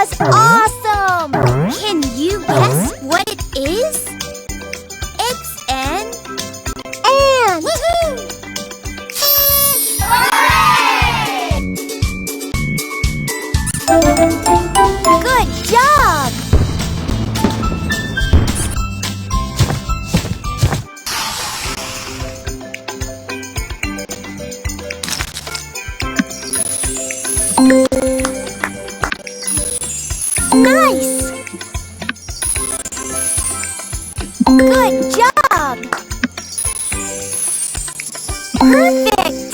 was awesome! Can you guess what it is? It's an ant! Woohoo! Good job! Nice! Good job! Perfect!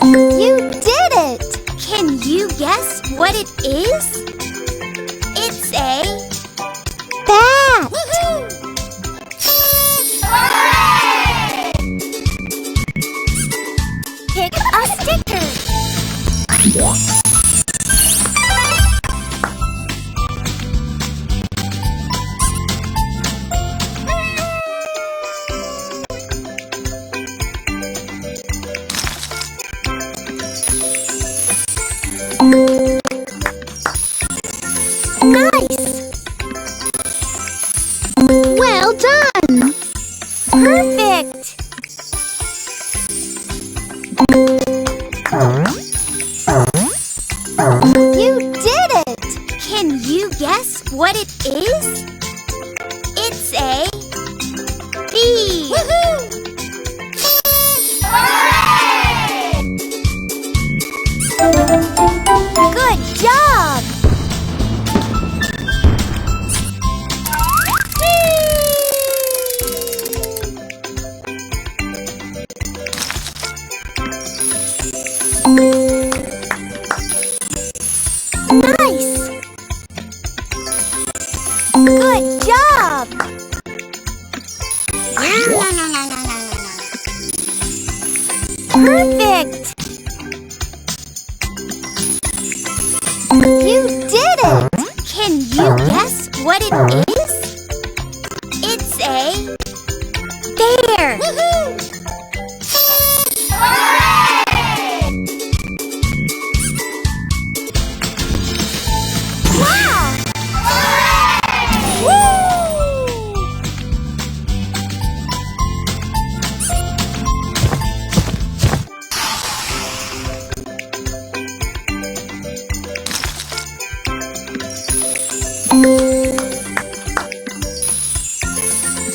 You did it! Can you guess what it is? It's a bat! Woohoo! Pick a sticker! Nice! Well done! Perfect! You did it! Can you guess what it is? It's a bee! Woohoo! Good job! Nice! Good job! Perfect! You did it! Can you guess what it is? It's a bear! Woohoo! Wow!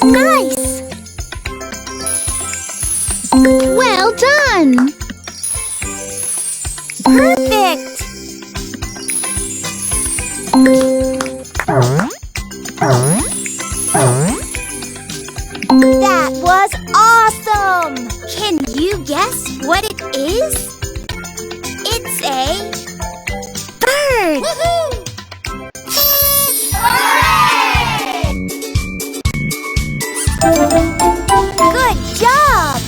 Nice! Well done! Perfect! That was awesome! Can you guess what it is? It's a bird! Woohoo! Good job!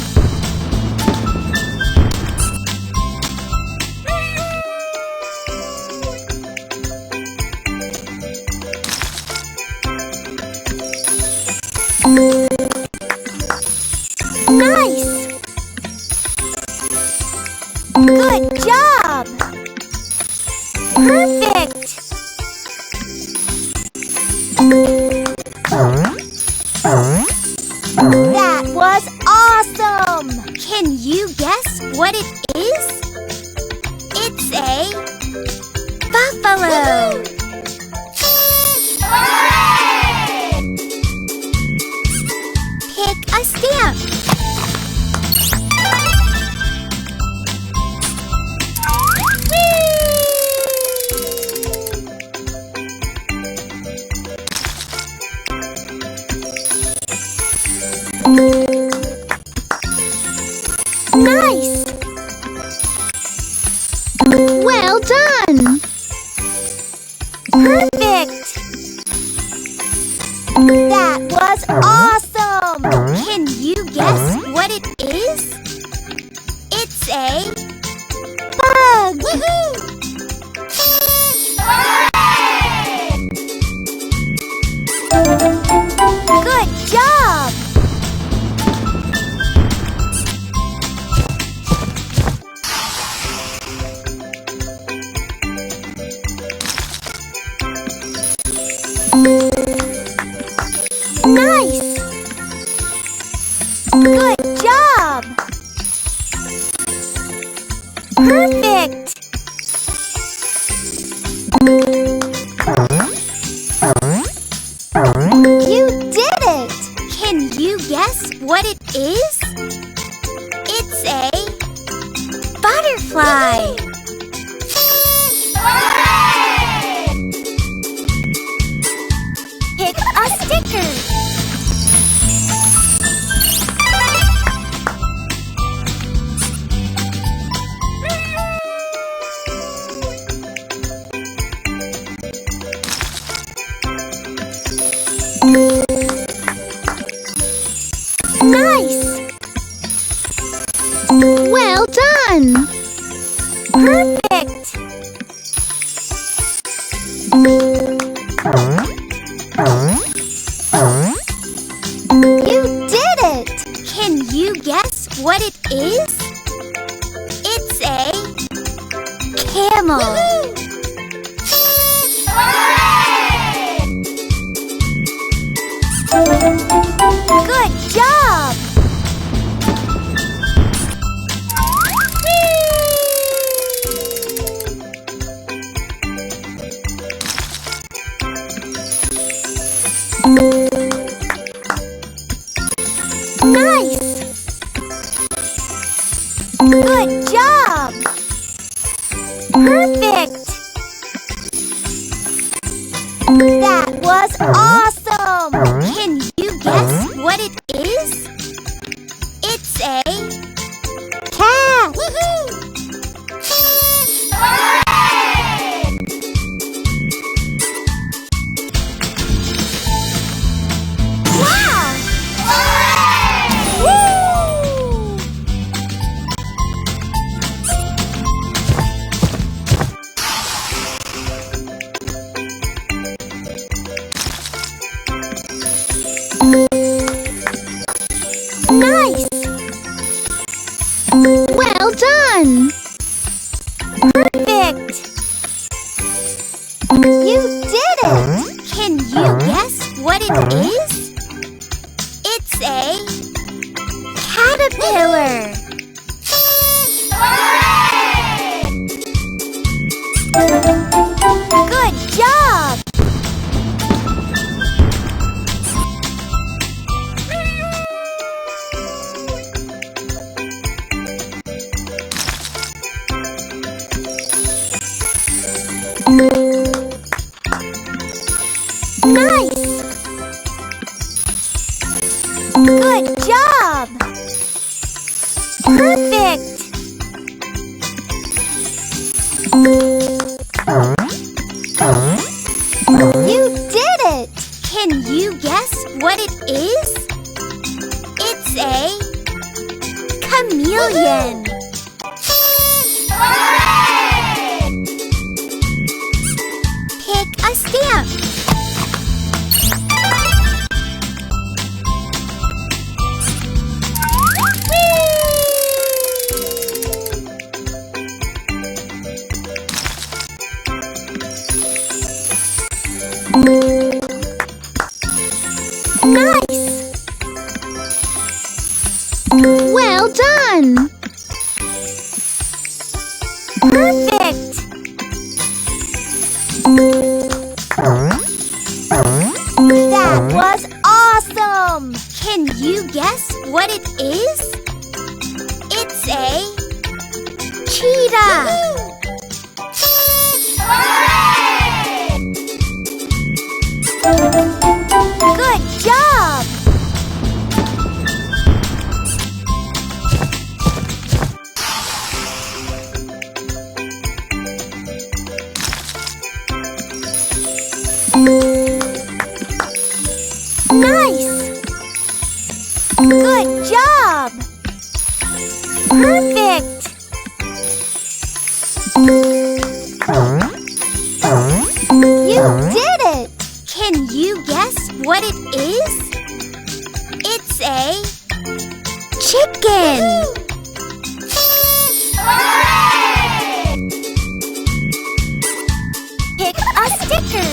Nice! Good job! Perfect! That was awesome! Can you guess what it is? It's a buffalo! Pick a stamp! Nice! Well done! Perfect! That was awesome! Can you guess what it is? It's a bug! Woohoo! Good job! Nice! Good job! Perfect! You did it! Can you guess what it is? It's a butterfly! Pick a sticker! Nice! Well done! Perfect! You did it! Can you guess what it is? It's a camel! Good job! Nice! Good job! Perfect! That was awesome! Can you guess what it is? It's a cat! Wow! Woo! Nice! Well done! Perfect! You did it! Can you guess what it is? It's a caterpillar! Good job! Nice! Good job! Perfect! You did it! Can you guess what it is? It's a chameleon! Pick a stamp! Nice! Well done! Perfect! That was awesome! Can you guess what it is? It's a cheetah! Good job! Nice! Good job! Perfect! You did it! Can you guess what it is? It's a chicken! Pick a sticker!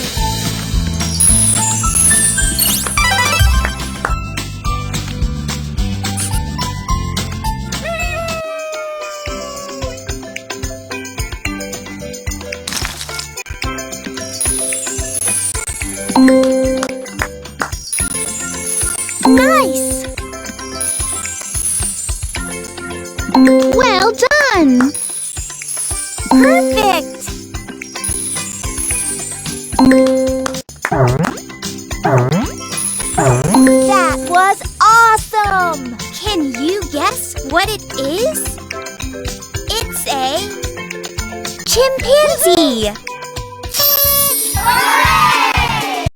Nice! Well done! Perfect! That was awesome! Can you guess what it is? It's a chimpanzee!